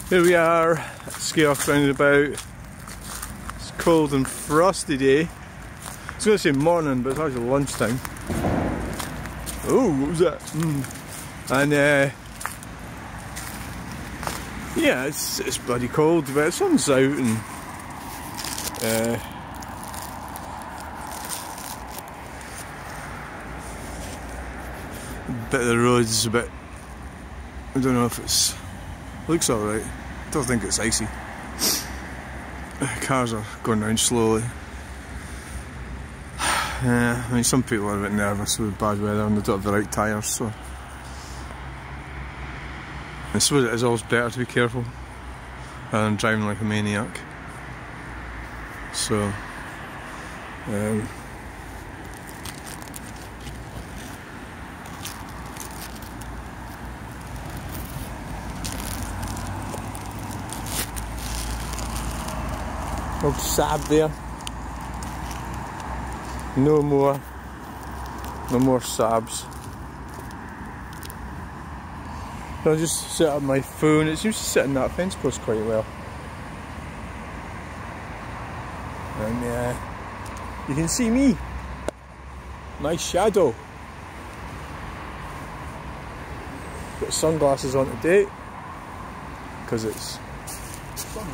Here we are at Skeoch Roundabout. It's a cold and frosty day. I was going to say morning, but it's actually lunchtime. Oh, what was that? And yeah, it's bloody cold, but the sun's out and a bit of the road's a bit, I don't know if it's, looks alright. Don't think it's icy. Cars are going round slowly. I mean, some people are a bit nervous with bad weather and they don't have the right tyres, so I suppose it is always better to be careful rather than driving like a maniac. So old Sab there. No more Sabs. I'll just set up my phone. It seems to sit in that fence post quite well. And you can see me, my shadow. Got sunglasses on today because it's sunny.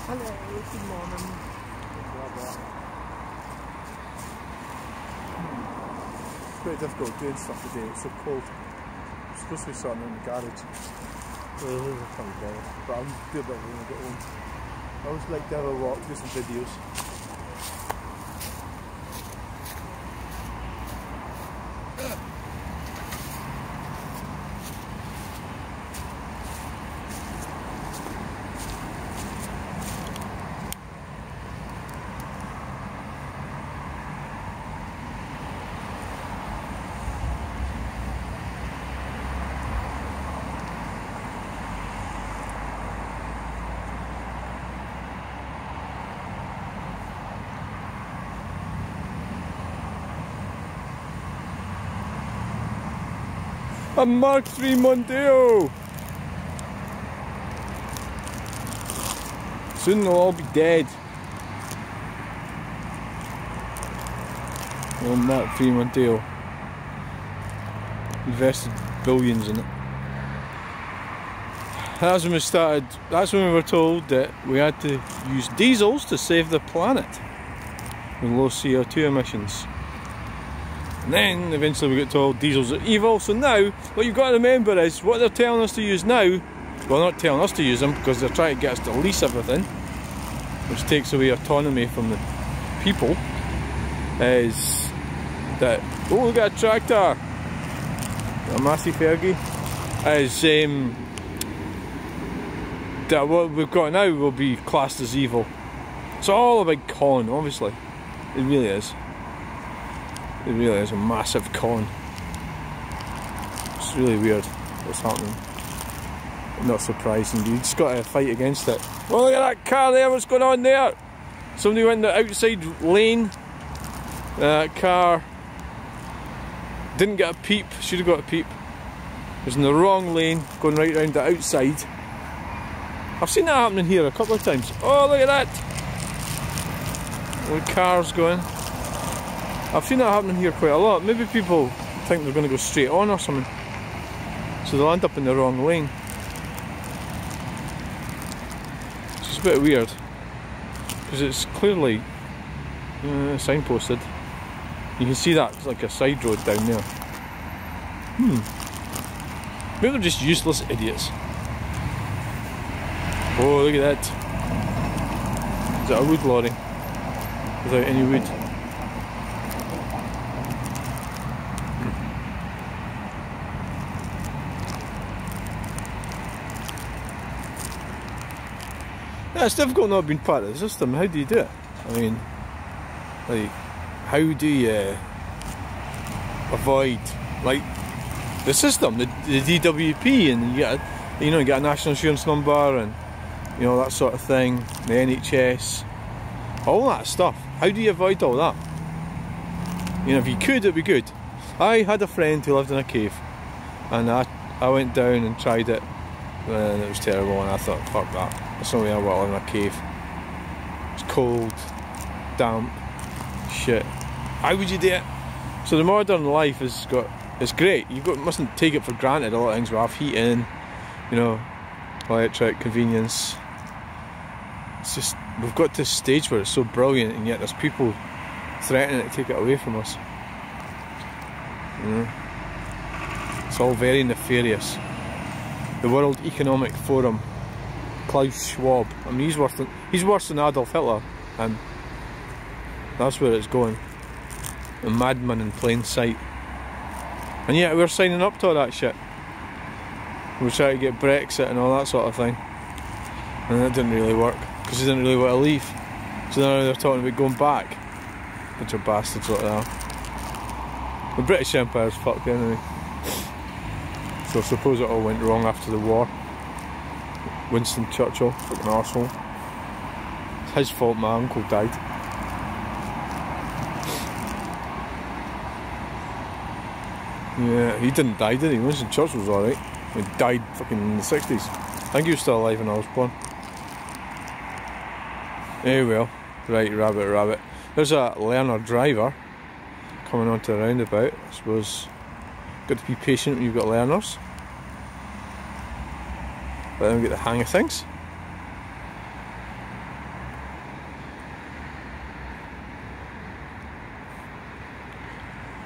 Hello, good morning. It's quite difficult doing stuff today, it's so cold. I'm supposed to be starting in the garage. Oh, I can't be bothered. But I'll do a bit when I get home. I always like to have a walk, do some videos. A Mark III Mondeo! Soon they'll all be dead. Well, Mark III Mondeo. Invested billions in it. That's when we started, that's when we were told that we had to use diesels to save the planet with low CO2 emissions. And then eventually we get told diesels are evil, so now what you've got to remember is what they're telling us to use now, well, not telling us to use them because they're trying to get us to lease everything, which takes away autonomy from the people, is that, oh, look at a tractor, a massive Fergie, is that what we've got now will be classed as evil. It's all a big con, obviously, it really is. It really is a massive con. It's really weird what's happening. Not surprising, you just got to fight against it. Well, look at that car there, what's going on there? Somebody went in the outside lane. That car didn't get a peep, should have got a peep. It was in the wrong lane, going right round the outside. I've seen that happening here a couple of times. Oh, look at that! The car's going. I've seen that happening here quite a lot. Maybe people think they're going to go straight on or something. So they'll end up in the wrong lane. So it's a bit weird. Because it's clearly signposted. You can see that it's like a side road down there. Maybe they're just useless idiots. Oh, look at that. Is that a wood lorry? Without any wood. Yeah, it's difficult not being part of the system. How do you do it? I mean, like, how do you avoid, like, the system, the DWP, and you get a national insurance number, and you know, that sort of thing, the NHS, all that stuff. How do you avoid all that? You know, if you could, it'd be good. I had a friend who lived in a cave, and I went down and tried it, and it was terrible, and I thought, fuck that. That's not the way I want to live in a cave. It's cold, damp, shit. How would you do it? So the modern life it's great. Mustn't take it for granted. A lot of things we have heating, you know, electric, convenience. It's just, we've got to a stage where it's so brilliant, and yet there's people threatening to take it away from us. You know? It's all very nefarious. The World Economic Forum, Klaus Schwab. I mean, he's worse than Adolf Hitler, and that's where it's going. A madman in plain sight. And yet we're signing up to all that shit. We're trying to get Brexit and all that sort of thing, and that didn't really work because he didn't really want to leave. So now they're talking about going back. Bunch of bastards like that. The British Empire's fucked anyway. So I suppose it all went wrong after the war. Winston Churchill, fucking arsehole. It's his fault my uncle died. Yeah, he didn't die, did he? Winston Churchill was alright. He died fucking in the 60s. I think he was still alive when I was born. Eh well. Right, rabbit. There's a learner driver coming onto the roundabout. I suppose got to be patient when you've got learners. Let them get the hang of things.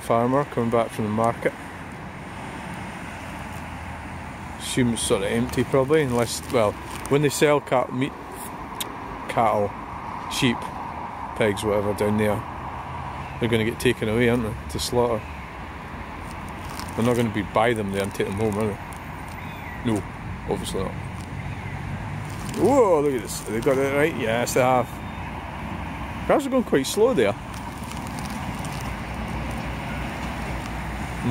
Farmer coming back from the market. Assume it's sort of empty probably, unless, well, when they sell cattle, sheep, pigs, whatever down there, they're going to get taken away, aren't they, to slaughter. They're not going to buy them there and take them home, are they? No, obviously not. Whoa, look at this. Have they got it right? Yes, they have. Cars are going quite slow there.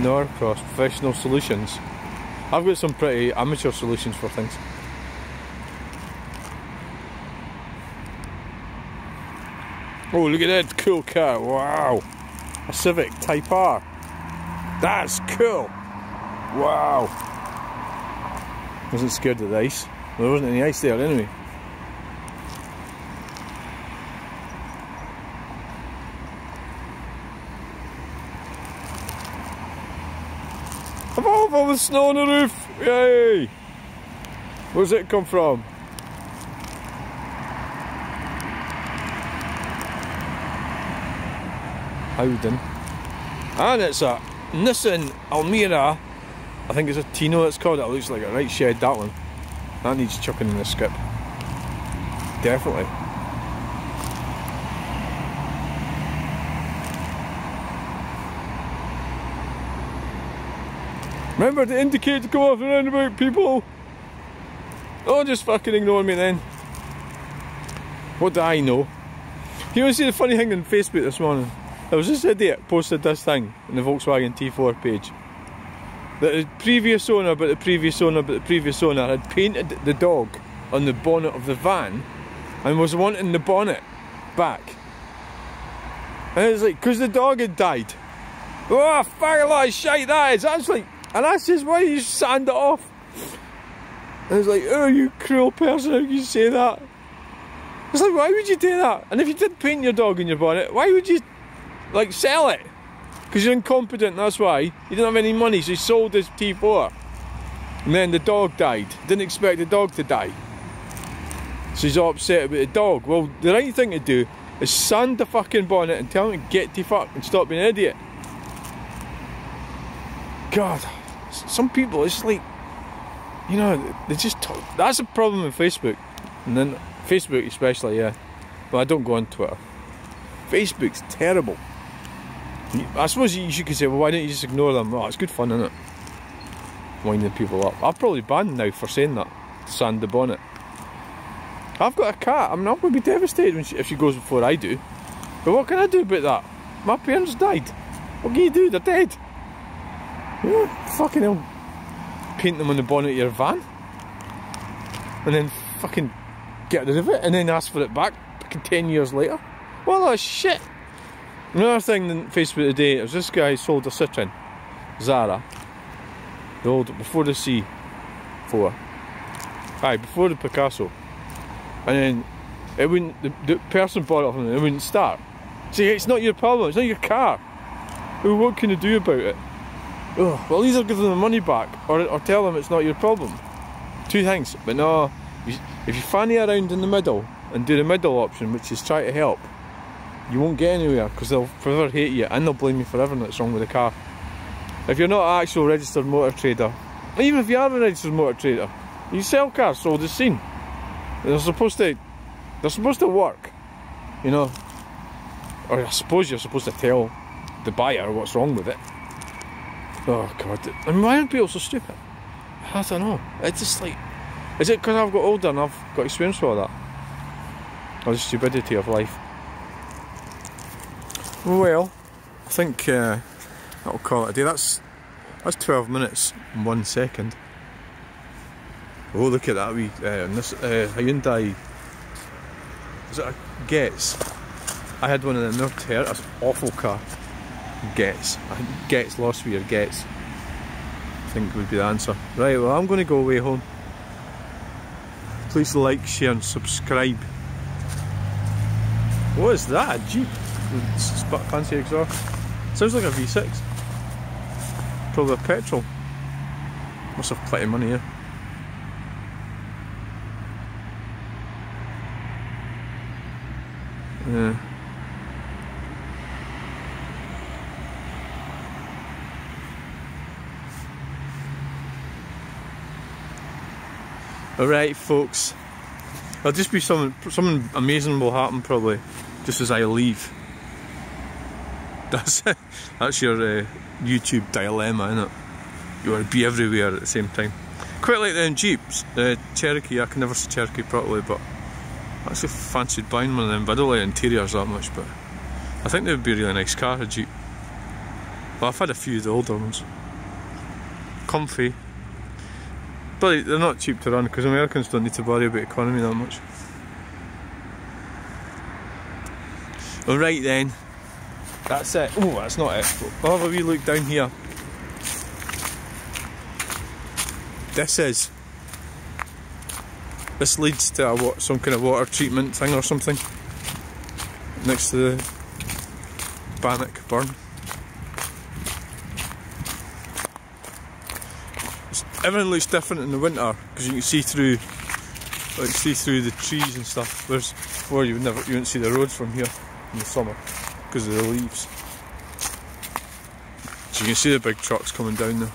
Norcross Professional Solutions. I've got some pretty amateur solutions for things. Oh, look at that cool car. Wow. A Civic Type R. That's cool. Wow. Wasn't scared of the ice. Well, there wasn't any ice there anyway. Above all the snow on the roof! Yay! Where's it come from? Howden. And it's a Nissan Almera. I think it's a Tino it's called. It looks like a right shed, that one. That needs chucking in the skip. Definitely. Remember to indicate to come off the roundabout, people! Don't just fucking ignore me then. What do I know? You want to see the funny thing on Facebook this morning? There was this idiot posted this thing on the Volkswagen T4 page. That the previous owner, but the previous owner, but the previous owner had painted the dog on the bonnet of the van and was wanting the bonnet back. And it's like, because the dog had died. Oh, fuck, a lot of shite that is. That's like, and that's just why you sand it off. And it's like, oh, you cruel person, how can you say that? It's like, why would you do that? And if you did paint your dog in your bonnet, why would you, like, sell it? Because you're incompetent, that's why. He didn't have any money, so he sold his T4. And then the dog died. Didn't expect the dog to die. So he's all upset about the dog. Well, the right thing to do is sand the fucking bonnet and tell him to get to fuck and stop being an idiot. God, some people, it's like, you know, they just talk. That's a problem with Facebook. And then, Facebook especially, yeah. Well, I don't go on Twitter. Facebook's terrible. I suppose you could say, well, why don't you just ignore them? Oh, it's good fun, isn't it? Winding people up. I'll probably ban now for saying that. Sand the bonnet. I've got a cat. I'm not going to be devastated when if she goes before I do. But what can I do about that? My parents died. What can you do? They're dead. Yeah, fucking hell. Paint them on the bonnet of your van. And then fucking get rid of it. And then ask for it back fucking 10 years later. Well, that's shit. Another thing on Facebook today, was this guy sold a Citroen. Zara. The old, before the C4. Aye, before the Picasso. And then it wouldn't, the person bought it from him, it wouldn't start. See, it's not your problem, it's not your car. Well, what can you do about it? Ugh, well, either give them the money back or tell them it's not your problem. Two things, but no, if you fanny around in the middle and do the middle option, which is try to help, you won't get anywhere because they'll forever hate you and they'll blame you for everything that's wrong with the car. If you're not an actual registered motor trader, even if you are a registered motor trader, you sell cars sold as seen. They're supposed to work, you know. Or I suppose you're supposed to tell the buyer what's wrong with it. Oh God, I mean, why are people so stupid? I don't know. It's just like, is it because I've got older and I've got experience with all that? Or the stupidity of life? Well, I think that'll call it a day. That's 12 minutes and 1 second. Oh, look at that wee this Hyundai. Is it a Getz? I had one of them. They're that's an awful car. Getz. I think Getz lost me or Getz. I think would be the answer. Right. Well, I'm going to go away home. Please like, share, and subscribe. What is that? A Jeep? Fancy exhaust. Sounds like a V6. Probably a petrol. Must have plenty of money here. Yeah. Alright folks, there'll just be something amazing will happen probably just as I leave. That's your YouTube dilemma, isn't it? You want to be everywhere at the same time. Quite like them Jeeps, Cherokee. I can never see Cherokee properly, but I actually fancied buying one of them, but I don't like interiors that much, but I think they would be a really nice car, a Jeep. Well, I've had a few of the older ones. Comfy. But they're not cheap to run, because Americans don't need to worry about economy that much. Alright then. That's it. Oh, that's not it. I'll have a wee look down here. This leads to some kind of water treatment thing or something next to the Bannock burn. Everything looks different in the winter because you can see through, the trees and stuff. Whereas before you wouldn't see the roads from here in the summer because of the leaves. So you can see the big trucks coming down now.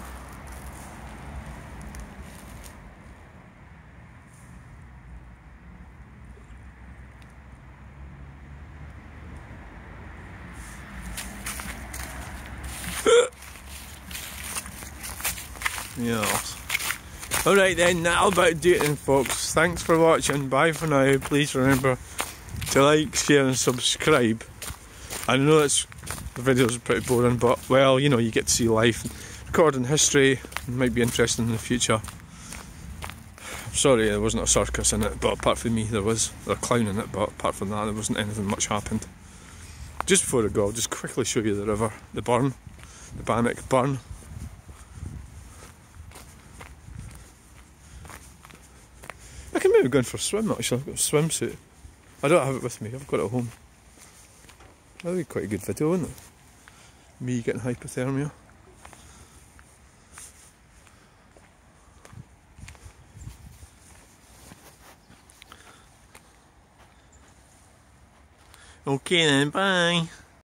Yeah. Alright then, that'll about do it then folks. Thanks for watching, bye for now. Please remember to like, share and subscribe. I know the videos are pretty boring, but well, you know, you get to see life, recording history, it might be interesting in the future. I'm sorry there wasn't a circus in it, but apart from me there was a clown in it, but apart from that there wasn't anything much happened. Just before I go, I'll just quickly show you the river, the burn, the Bannock burn. I can maybe go in for a swim actually. I've got a swimsuit. I don't have it with me, I've got it at home. That'd be quite a good video, wouldn't it? Me getting hypothermia. Okay then, bye.